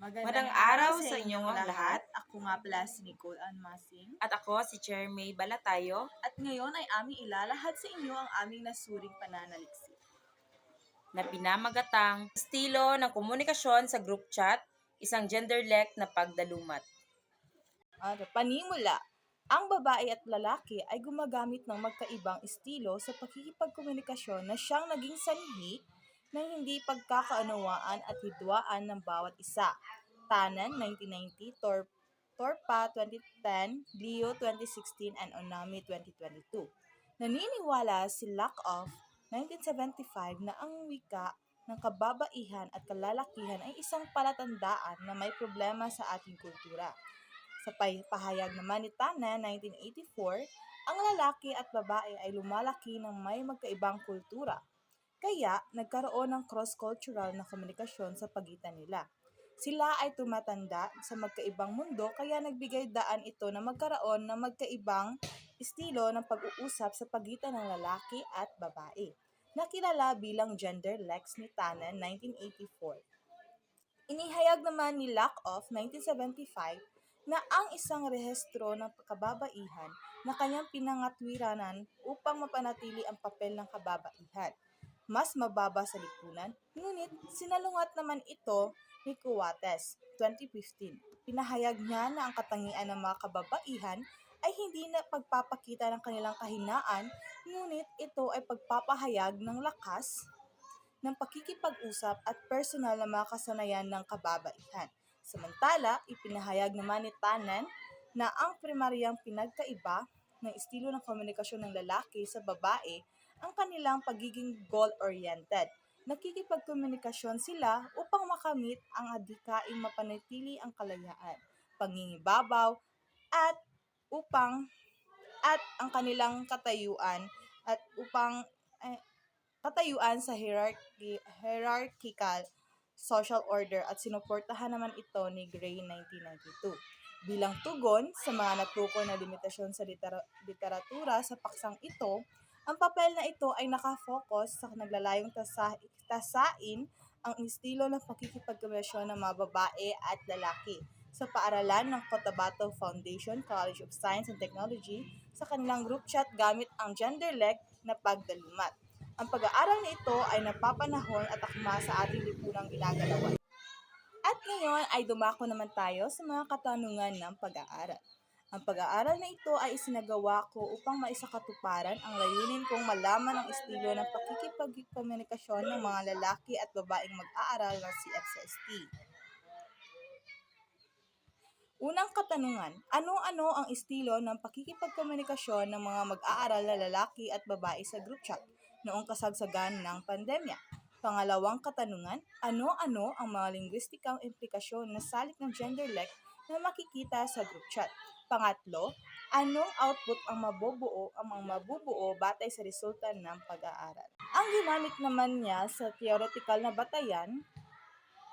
Magandang araw sa inyong lahat. Ako nga pala si Nicole Ann Masing. At ako si Chair May Balatayo. At ngayon ay aming ilalahad sa inyo ang aming nasuring pananaliksik. Na pinamagatang estilo ng komunikasyon sa group chat, isang genderless na pagdalumat. Panimula, ang babae at lalaki ay gumagamit ng magkaibang estilo sa pakikipagkomunikasyon na siyang naging sanhi ng hindi pagkakaunawaan at hidwaan ng bawat isa. Tanan, 1990, Torpa, 2010, Leo, 2016, and Onami, 2022. Naniniwala si Lakoff, 1975, na ang wika ng kababaihan at kalalakihan ay isang palatandaan na may problema sa ating kultura. Sa pahayag naman ni Tana, 1984, ang lalaki at babae ay lumalaki ng may magkaibang kultura. Kaya, nagkaroon ng cross-cultural na komunikasyon sa pagitan nila. Sila ay tumatanda sa magkaibang mundo kaya nagbigay daan ito na magkaroon ng magkaibang estilo ng pag-uusap sa pagitan ng lalaki at babae. Nakilala bilang genderless ni Tannen, 1984. Inihayag naman ni Lakoff, 1975, na ang isang rehistro ng kababaihan na kanyang pinangatwiranan upang mapanatili ang papel ng kababaihan. Mas mababa sa lipunan, ngunit sinalungat naman ito ni Cuates, 2015. Pinahayag niya na ang katangian ng mga kababaihan ay hindi na pagpapakita ng kanilang kahinaan, ngunit ito ay pagpapahayag ng lakas ng pakikipag-usap at personal na mga kasanayan ng kababaihan. Samantala, ipinahayag naman ni Tannen na ang primaryang pinagkaiba ng estilo ng komunikasyon ng lalaki sa babae ang kanilang pagiging goal-oriented. Nakikipagkomunikasyon sila upang makamit ang adhikaing mapanatili ang kalayaan, pangingibabaw, at ang kanilang katayuan sa hierarchical social order at sinuportahan naman ito ni Gray 1992. Bilang tugon sa mga natukoy na limitasyon sa literatura sa paksang ito, ang papel na ito ay nakafocus sa naglalayong tasain ang estilo ng pakikipagkomunikasyon ng mga babae at lalaki sa paaralan ng Cotabato Foundation College of Science and Technology sa kanilang group chat gamit ang genderless na pagdalumat. Ang pag-aaral na ito ay napapanahon at akma sa ating lipunang ginagalawan. At ngayon ay dumako naman tayo sa mga katanungan ng pag-aaral. Ang pag-aaral na ito ay isinagawa ko upang maisakatuparan ang layunin kong malaman ang estilo ng pakikipagkomunikasyon ng mga lalaki at babaeng mag-aaral ng CFCST. Unang katanungan, ano-ano ang estilo ng pakikipagkomunikasyon ng mga mag-aaral na lalaki at babae sa group chat noong kasagsagan ng pandemya? Pangalawang katanungan, ano-ano ang mga linguistikang implikasyon na salik ng genderless na makikita sa group chat? Pangatlo, anong output ang mabubuo batay sa resulta ng pag-aaral? Ang ginamit naman niya sa theoretical na batayan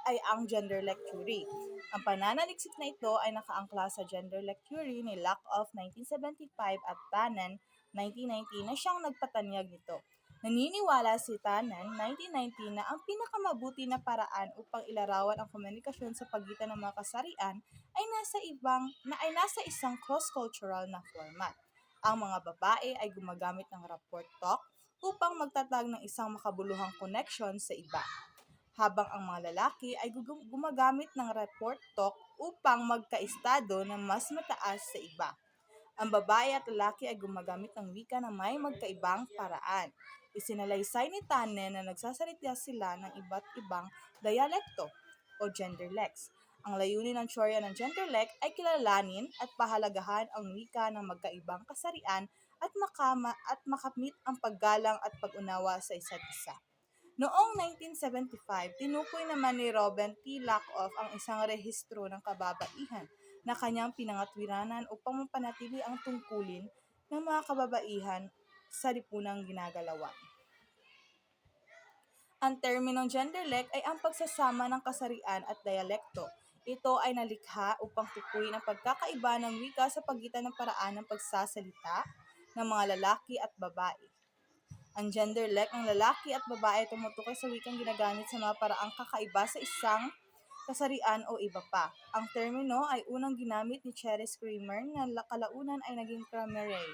ay ang genderless theory. Ang pananaliksik na ito ay nakaangkla sa genderless theory ni Lakoff 1975 at Tannen 1990 na siyang nagpatanyag nito. Naniniwala si Tannen 1990 na ang pinakamabuti na paraan upang ilarawan ang komunikasyon sa pagitan ng mga kasarian ay nasa isang cross-cultural na format. Ang mga babae ay gumagamit ng rapport talk upang magtatag ng isang makabuluhang connection sa iba, habang ang mga lalaki ay gumagamit ng rapport talk upang magkaestado na mas mataas sa iba. Ang babae at lalaki ay gumagamit ng wika na may magkaibang paraan. Isinalaysay ni Tannen na nagsasalita sila ng iba't ibang dialekto o genderless. Ang layunin ng teorya ng genderless ay kilalanin at pahalagahan ang wika ng magkaibang kasarian at makamit ang paggalang at pag-unawa sa isa't isa. Noong 1975, tinukoy naman ni Robert T. Lakoff ang isang rehistro ng kababaihan na kanyang pinangatwiranan upang mapanatili ang tungkulin ng mga kababaihan sa lipunang ginagalawan. Ang terminong genderless ay ang pagsasama ng kasarian at dialekto. Ito ay nalikha upang tukuyin ang pagkakaiba ng wika sa pagitan ng paraan ng pagsasalita ng mga lalaki at babae. Ang genderless ng lalaki at babae ay tumutukoy sa wikang ginagamit sa mga paraang kakaiba sa isang kasarian o iba pa. Ang termino ay unang ginamit ni Cherry Creamer na kalaunan ay naging Creamery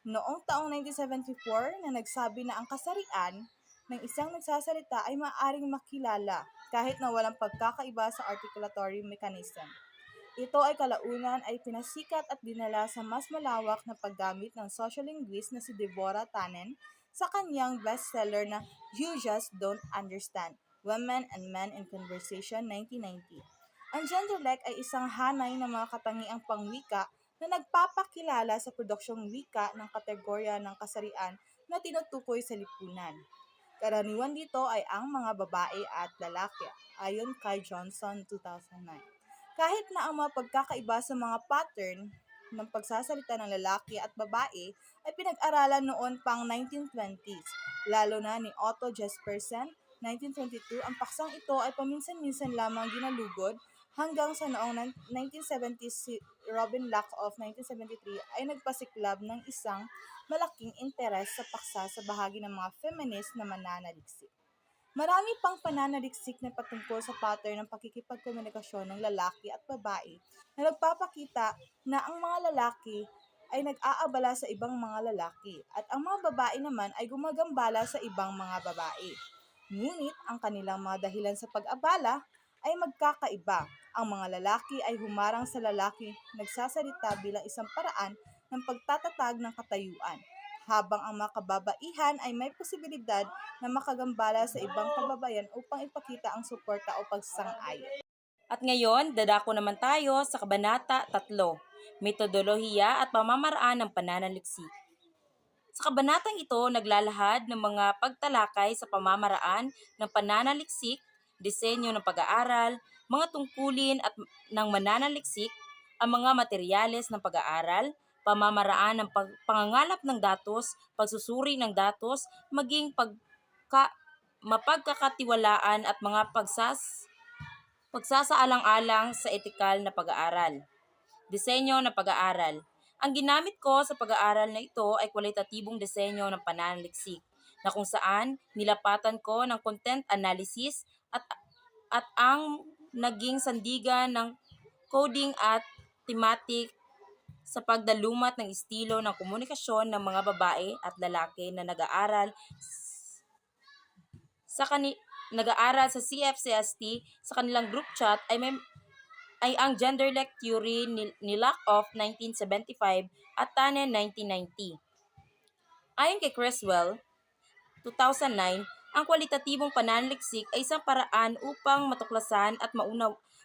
noong taong 1974 na nagsabi na ang kasarian ng isang nagsasalita ay maaaring makilala kahit na walang pagkakaiba sa articulatory mechanism. Ito ay kalaunan ay pinasikat at dinala sa mas malawak na paggamit ng sociolinguist na si Deborah Tannen sa kanyang bestseller na You Just Don't Understand, Women and Men in Conversation 1990. Ang genderlek ay isang hanay ng mga katangiang pangwika na nagpapakilala sa produksyong wika ng kategorya ng kasarian na tinutukoy sa lipunan. Karaniwan dito ay ang mga babae at lalaki, ayon kay Johnson 2009. Kahit na ang mga pagkakaiba sa mga pattern ng pagsasalita ng lalaki at babae ay pinag-aralan noon pang 1920s, lalo na ni Otto Jespersen, 1922, ang paksang ito ay paminsan-minsan lamang ginalugod hanggang sa noong 1970s si Robin Lakoff, 1973, ay nagpasiklab ng isang malaking interes sa paksa sa bahagi ng mga feminist na mananaliksik. Marami pang pananaliksik na patungkol sa pattern ng pakikipagkomunikasyon ng lalaki at babae na nagpapakita na ang mga lalaki ay nag-aabala sa ibang mga lalaki at ang mga babae naman ay gumagambala sa ibang mga babae. Ngunit ang kanilang mga dahilan sa pag-abala ay magkakaiba. Ang mga lalaki ay humarang sa lalaki nagsasalita bilang isang paraan ng pagtatatag ng katayuan, habang ang mga kababaihan ay may posibilidad na makagambala sa ibang kababayan upang ipakita ang suporta o pagsang-ayon. At ngayon, dadako naman tayo sa Kabanata 3, Metodolohiya at Pamamaraan ng Pananaliksik. Sa kabanatang ito, naglalahad ng mga pagtalakay sa pamamaraan ng pananaliksik, disenyo ng pag-aaral, mga tungkulin at ng mananaliksik, ang mga materyales ng pag-aaral, pamamaraan ng pangangalap ng datos, pagsusuri ng datos, maging mapagkakatiwalaan at mga pagsasaalang-alang sa etikal na pag-aaral. Disenyo ng pag-aaral. Ang ginamit ko sa pag-aaral na ito ay kwalitatibong disenyo ng pananaliksik na kung saan nilapatan ko ng content analysis at ang naging sandigan ng coding at thematic sa pagdalumat ng estilo ng komunikasyon ng mga babae at lalaki na nag-aaral sa CFCST sa kanilang group chat ay ang genderlek theory ni Lakoff 1975 at Tannen 1990. Ayon kay Creswell 2009, ang kwalitatibong pananaliksik ay isang paraan upang matuklasan at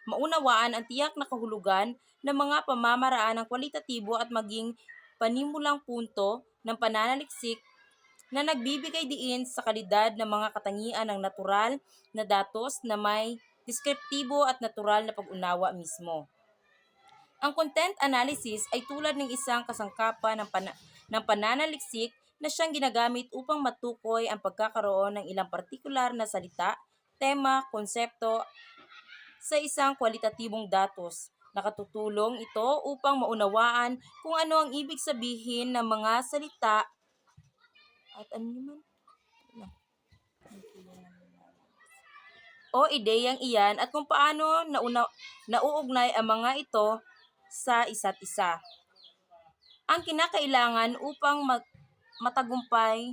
maunawaan ang tiyak na kahulugan ng mga pamamaraan ng kwalitatibo at maging panimulang punto ng pananaliksik na nagbibigay diin sa kalidad ng mga katangian ng natural na datos na may deskriptibo at natural na pag-unawa mismo. Ang content analysis ay tulad ng isang kasangkapan ng pananaliksik na siyang ginagamit upang matukoy ang pagkakaroon ng ilang partikular na salita, tema, konsepto sa isang kwalitatibong datos. Nakatutulong ito upang maunawaan kung ano ang ibig sabihin ng mga salita at o ideyang iyan at kung paano nauugnay ang mga ito sa isa't isa. Ang kinakailangan upang matagumpay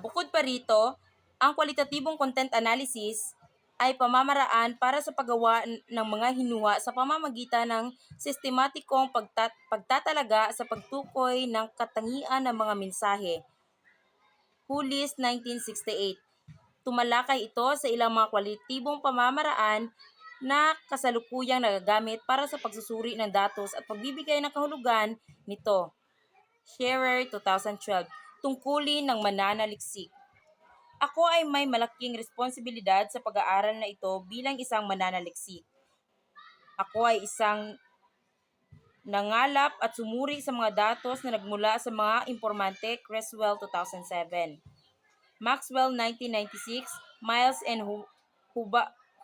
bukod pa rito, ang kwalitatibong content analysis ay pamamaraan para sa paggawa ng mga hinuha sa pamamagitan ng sistematikong pagtatalaga sa pagtukoy ng katangian ng mga mensahe. Hulis 1968. Tumalakay ito sa ilang mga kwalitibong pamamaraan na kasalukuyang nagagamit para sa pagsusuri ng datos at pagbibigay ng kahulugan nito. Scherer 2012. Tungkulin ng mananaliksik. Ako ay may malaking responsibilidad sa pag-aaral na ito bilang isang mananaliksik. Ako ay isang nangalap at sumuri sa mga datos na nagmula sa mga informante. Creswell 2007. Maxwell 1996, Miles and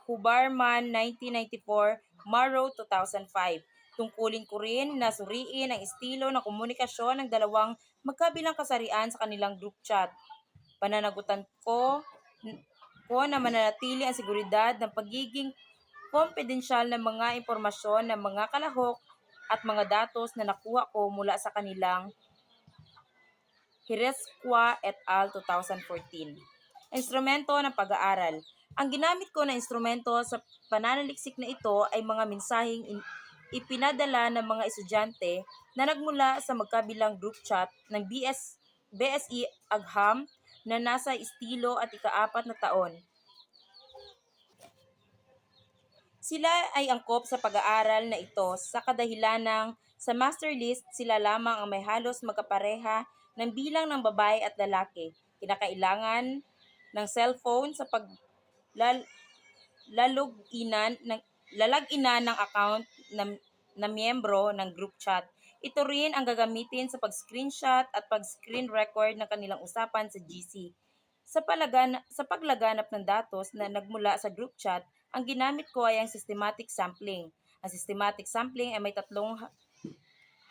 Huberman 1994, Morrow 2005. Tungkulin ko rin na suriin ang estilo ng komunikasyon ng dalawang magkabilang kasarian sa kanilang group chat. Pananagutan ko ko na mananatili ang seguridad ng pagiging kompedensyal ng mga impormasyon ng mga kalahok at mga datos na nakuha ko mula sa kanilang Hiresqua et al. 2014. Instrumento ng pag-aaral. Ang ginamit ko na instrumento sa pananaliksik na ito ay mga mensaheng ipinadala ng mga estudyante na nagmula sa magkabilang group chat ng BSE Agham na nasa estilo at ika-4 na taon. Sila ay angkop sa pag-aaral na ito sa kadahilanang sa master list sila lamang ang may halos magkapareha ng bilang ng babae at lalaki. Kinakailangan ng cellphone sa lalag-inan ng account na miyembro ng group chat. Ito rin ang gagamitin sa pag-screenshot at pag-screen record ng kanilang usapan sa GC. Sa paglaganap ng datos na nagmula sa group chat, ang ginamit ko ay ang systematic sampling. Ang systematic sampling ay may tatlong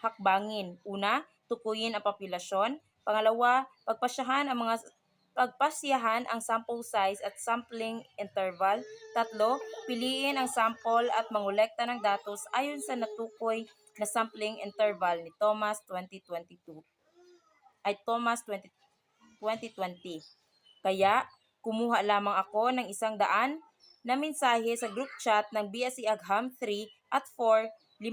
hakbangin. Una, tukuyin ang populasyon. Pangalawa, pagpasyahan ang sample size at sampling interval. Tatlo, piliin ang sample at mangolekta ng datos ayon sa natukoy na sampling interval ni Thomas 2020. Kaya, kumuha lamang ako ng 100 na mensahe sa group chat ng BSE Agham 3 at 4, 50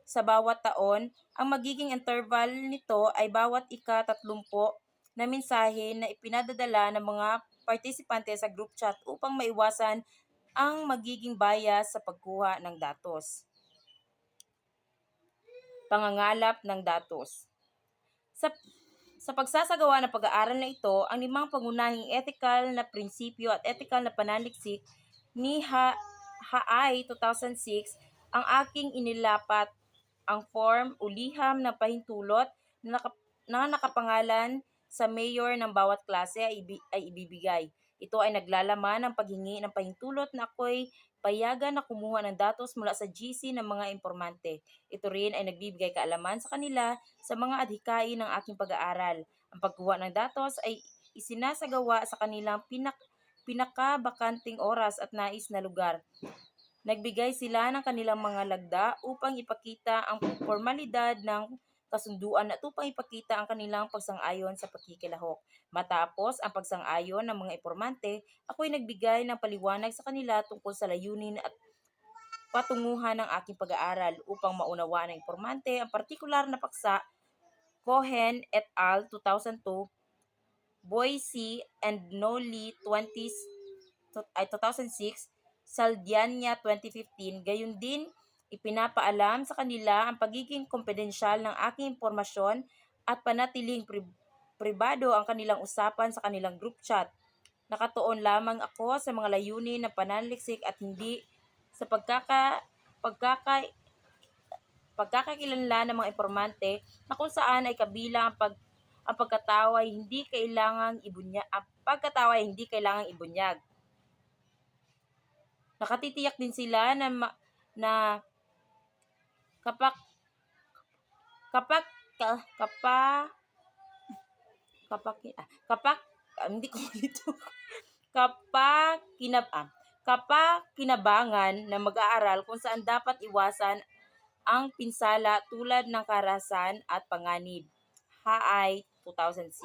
sa bawat taon. Ang magiging interval nito ay bawat ika-30 na mensahe na ipinadadala ng mga partisipante sa group chat upang maiwasan ang magiging bias sa pagkuha ng datos. Pangangalap ng datos. Sa pagsasagawa ng pag-aaral na ito, ang 5 pangunahing ethical na prinsipyo at ethical na pananaliksik ni Haay 2006 ang aking inilapat. Ang form o liham ng pahintulot na nakapangalan sa mayor ng bawat klase ay ibibigay. Ito ay naglalaman ng paghingi ng pahintulot na ako'y payagan na kumuha ng datos mula sa GC ng mga informante. Ito rin ay nagbibigay kaalaman sa kanila sa mga adhikain ng aking pag-aaral. Ang pagkuha ng datos ay isinasagawa sa kanilang pinakabakanting oras at nais na lugar. Nagbigay sila ng kanilang mga lagda upang ipakita ang formalidad ng kasunduan at upang ipakita ang kanilang pagsang-ayon sa pakikilahok. Matapos ang pagsang-ayon ng mga informante, ako'y nagbigay ng paliwanag sa kanila tungkol sa layunin at patunguhan ng aking pag-aaral upang maunawaan ng informante ang partikular na paksa. Cohen et al. 2002, Boise and Nolly 2006, Saldiania 2015, gayon din ipinapaalam sa kanila ang pagiging kompedensyal ng aking impormasyon at panatiling pribado ang kanilang usapan sa kanilang group chat. Nakatuon lamang ako sa mga layunin ng pananaliksik at hindi sa pagkakakilanlan ng mga informante na kung saan ay kabilang ang pagkatawa ay hindi kailangang ibunyag. Nakatitiyak din sila na kapag kinabangan na mag-aaral kung saan dapat iwasan ang pinsala tulad ng karahasan at panganib. Haay 2006.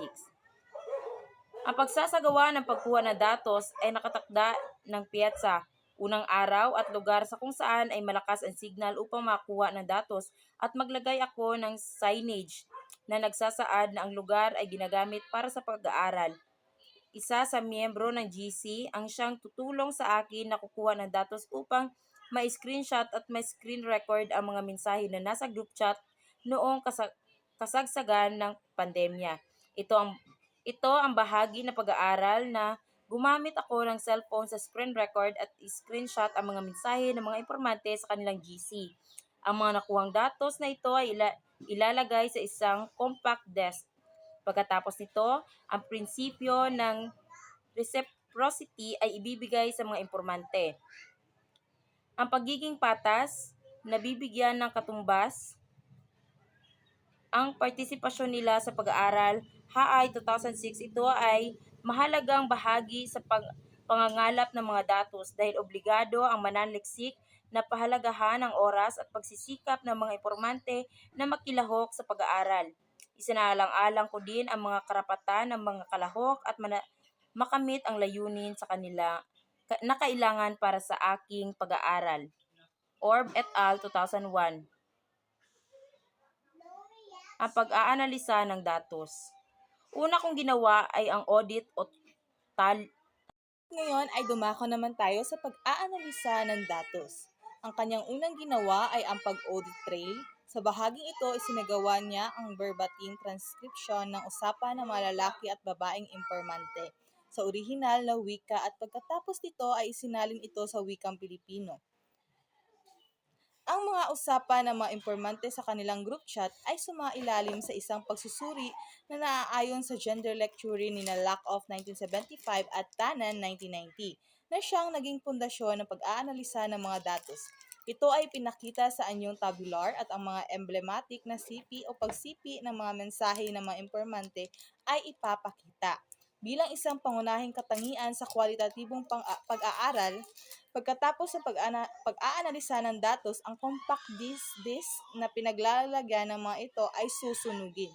Ang pagsasagawa ng pagkuha ng datos ay nakatakda ng piyetsa, unang araw at lugar sa kung saan ay malakas ang signal upang makuha ng datos at maglagay ako ng signage na nagsasaad na ang lugar ay ginagamit para sa pag-aaral. Isa sa miyembro ng GC ang siyang tutulong sa akin na kukuha ng datos upang ma-screenshot at ma-screen record ang mga mensahe na nasa group chat noong kasagsagan ng pandemya. Ito ang bahagi ng pag-aaral na gumamit ako ng cellphone sa screen record at screenshot ang mga mensahe ng mga informante sa kanilang GC. Ang mga nakuhang datos na ito ay ilalagay sa isang compact disk. Pagkatapos nito, ang prinsipyo ng reciprocity ay ibibigay sa mga informante. Ang pagiging patas, nabibigyan ng katumbas ang partisipasyon nila sa pag-aaral. Haay 2006, ito ay mahalagang bahagi sa pangangalap ng mga datos dahil obligado ang mananaliksik na pahalagahan ang oras at pagsisikap ng mga informante na makilahok sa pag-aaral. Isinaalang-alang ko din ang mga karapatan ng mga kalahok at makamit ang layunin sa kanila na kailangan para sa aking pag-aaral. Orb et al. 2001. Ang pag-aanalisa ng datos. Una kong ginawa ay ang audit o Ngayon ay dumako naman tayo sa pag-aanalisa ng datos. Ang kanyang unang ginawa ay ang pag-audit trail. Sa bahaging ito, isinagawa niya ang verbatim transcription ng usapan ng mga lalaki at babaeng impormante sa orihinal na wika at pagkatapos nito ay isinalin ito sa wikang Pilipino. Ang mga usapan ng mga informante sa kanilang group chat ay sumailalim sa isang pagsusuri na naaayon sa gender lecture ni na Lakoff 1975 at Tanan 1990 na siyang naging pundasyon ng pag-aanalisa ng mga datos. Ito ay pinakita sa anyong tabular at ang mga emblematic na sipi o pagsipi ng mga mensahe ng mga informante ay ipapakita. Bilang isang pangunahing katangian sa kwalitatibong pag-aaral, pagkatapos ng pag-aanalisa ng datos, ang compact disk na pinaglalagyan ng mga ito ay susunugin.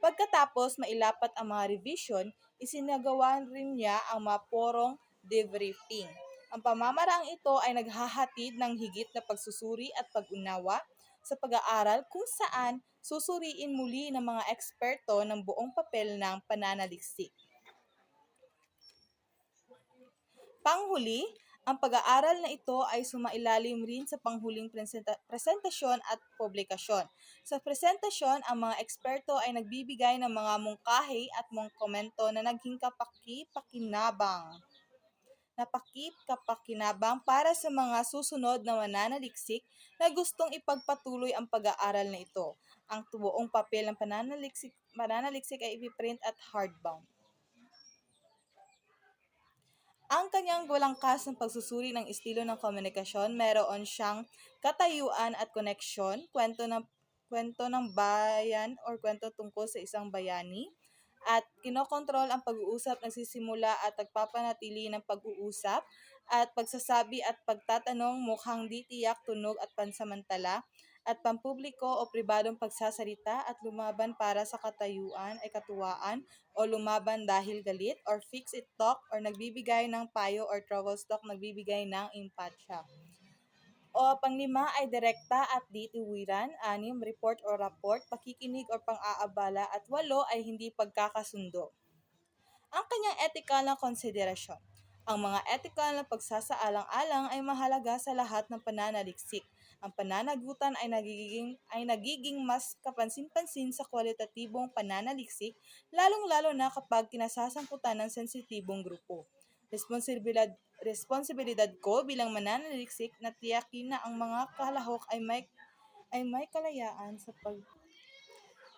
Pagkatapos mailapat ang mga revision, isinagawa rin niya ang mga porong debriefing. Ang pamamaraang ito ay naghahatid ng higit na pagsusuri at pag-unawa sa pag-aaral kung saan susuriin muli ng mga eksperto ng buong papel ng pananaliksik. Panghuli, ang pag-aaral na ito ay sumailalim rin sa panghuling presentasyon at publikasyon. Sa presentasyon, ang mga eksperto ay nagbibigay ng mga mungkahi at mga komento na naging napakikapakinabang para sa mga susunod na mananaliksik na gustong ipagpatuloy ang pag-aaral na ito. Ang buong papel ng pananaliksik ay ipiprint at hardbound. Ang kanyang walangkas ng pagsusuri ng estilo ng komunikasyon, meron siyang katayuan at koneksyon, kwento ng bayan or kwento tungkol sa isang bayani, at kinokontrol ang pag-uusap, nagsisimula at nagpapanatili ng pag-uusap, at pagsasabi at pagtatanong mukhang di tiyak, tunog at pansamantala, at pampubliko o pribadong pagsasalita at lumaban para sa katayuan ay katuwaan o lumaban dahil galit or fix it talk or nagbibigay ng payo or troubles talk nagbibigay ng empatsya. O panglima ay direkta at ditiwiran, 6, report o rapport, pakikinig o pang-aabala, at 8 ay hindi pagkakasundo. Ang kanyang etikal na konsiderasyon. Ang mga etikal na pagsasaalang-alang ay mahalaga sa lahat ng pananaliksik. Ang pananagutan ay nagiging mas kapansin-pansin sa kwalitatibong pananaliksik, lalong-lalo na kapag kinasasangkutan ng sensitibong grupo. Responsibilidad ko bilang mananaliksik na tiyakin na ang mga kalahok ay may kalayaan sa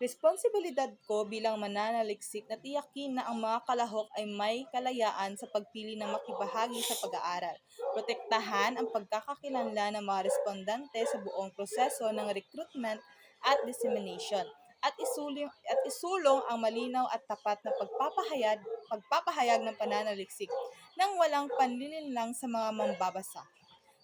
Responsibilidad ko bilang mananaliksik na tiyakin na ang mga kalahok ay may kalayaan sa pagpili ng makibahagi sa pag-aaral. Protektahan ang pagkakakilanlan ng mga respondente sa buong proseso ng recruitment at dissemination. At isulong ang malinaw at tapat na pagpapahayag ng pananaliksik nang walang panlilinlang sa mga mambabasa.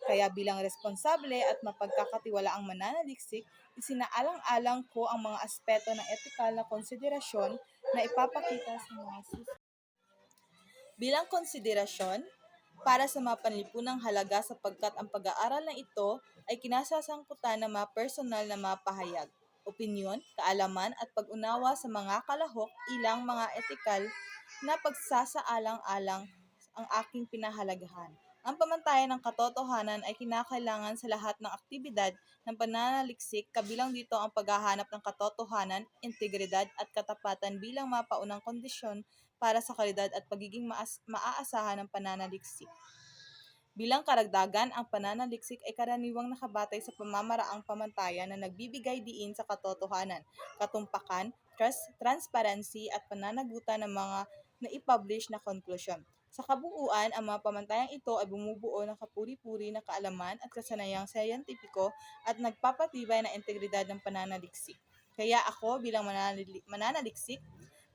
Kaya bilang responsable at mapagkakatiwalaang mananaliksik, isinaalang-alang ko ang mga aspeto ng etikal na konsiderasyon na ipapakita sa mga susunod. Bilang konsiderasyon, para sa mga panlipunang halaga sapagkat ang pag-aaral na ito ay kinasasangkutan ng mga personal na mga pahayag, opinyon, kaalaman at pag-unawa sa mga kalahok, ilang mga etikal na pagsasaalang-alang ang aking pinahalagahan. Ang pamantayan ng katotohanan ay kinakailangan sa lahat ng aktibidad ng pananaliksik, kabilang dito ang paghahanap ng katotohanan, integridad at katapatan bilang mapaunang kondisyon para sa kalidad at pagiging maaasahan ng pananaliksik. Bilang karagdagan, ang pananaliksik ay karaniwang nakabatay sa pamamaraang pamantayan na nagbibigay diin sa katotohanan, katumpakan, transparency at pananagutan ng mga na-publish na konklusyon. Sa kabuuan, ang mga pamantayang ito ay bumubuo ng kapuri-puri na kaalaman at kasanayang siyentipiko at nagpapatibay ng integridad ng pananaliksik. Kaya ako bilang mananaliksik,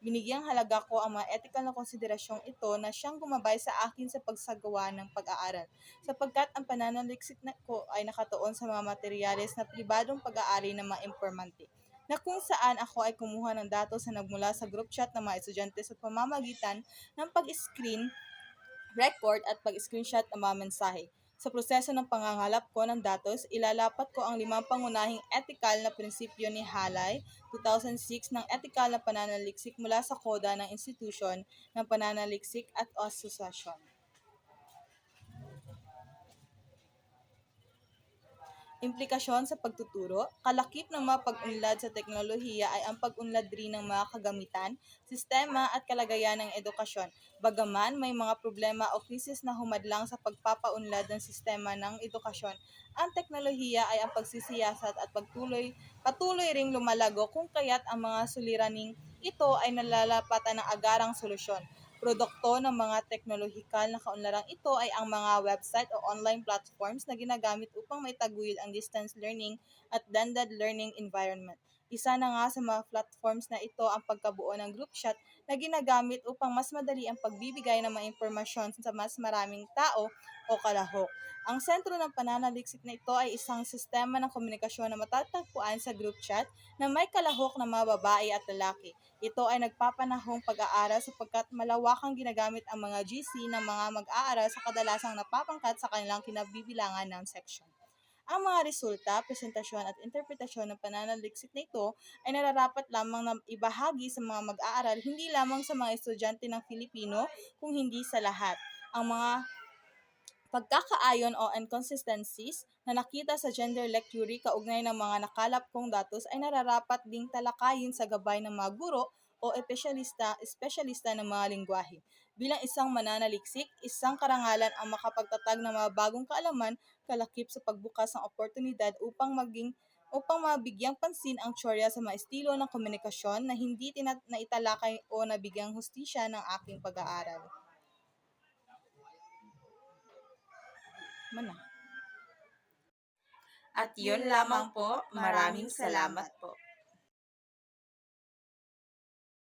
Binigyang halaga ko ang mga ethical na konsiderasyong ito na siyang gumabay sa akin sa pagsagawa ng pag-aaral, sapagkat ang pananaliksik na ko ay nakatuon sa mga materyales na pribadong pag-aari ng mga impormante, na kung saan ako ay kumuha ng datos na nagmula sa group chat ng mga estudyante sa pamamagitan ng pag-screen record at pag-screenshot ang mga mensahe. Sa proseso ng pangangalap ko ng datos, ilalapat ko ang 5 pangunahing ethical na prinsipyo ni Halay 2006 ng ethical na pananaliksik mula sa koda ng institusyon ng pananaliksik at asosasyon. Implikasyon sa pagtuturo, kalakip ng mga pag-unlad sa teknolohiya ay ang pag-unlad rin ng mga kagamitan, sistema at kalagayan ng edukasyon. Bagaman may mga problema o krisis na humadlang sa pagpapaunlad ng sistema ng edukasyon, ang teknolohiya ay ang pagsisiyasat at patuloy ring lumalago kung kaya't ang mga suliraning ito ay nalalapatan ng agarang solusyon. Produkto ng mga teknolohikal na kaunlarang ito ay ang mga website o online platforms na ginagamit upang maitaguyod ang distance learning at blended learning environment. Isa na nga sa mga platforms na ito ang pagkabuo ng group chat na ginagamit upang mas madali ang pagbibigay ng mga impormasyon sa mas maraming tao o kalahok. Ang sentro ng pananaliksik na ito ay isang sistema ng komunikasyon na matatagpuan sa group chat na may kalahok ng mga babae at lalaki. Ito ay nagpapanahong pag-aaral sapagkat malawakang ginagamit ang mga GC ng mga mag-aaral sa kadalasang napapangkat sa kanilang kinabibilangan ng section. Ang mga resulta, presentasyon at interpretasyon ng pananaliksik na ito ay nararapat lamang na ibahagi sa mga mag-aaral hindi lamang sa mga estudyante ng Filipino kung hindi sa lahat. Ang mga pagkakaayon o inconsistencies na nakita sa gender lecture kaugnay ng mga nakalap kong datos ay nararapat ding talakayin sa gabay ng mga guro o espesyalista ng mga lingwahe. Bilang isang mananaliksik, isang karangalan ang makapagtatag ng mga bagong kaalaman kalakip sa pagbukas ng oportunidad upang mabigyang pansin ang tsorya sa mga estilo ng komunikasyon na hindi naitalakay o nabigyang hustisya ng aking pag-aaral. Mana. At yun lamang po, maraming salamat po.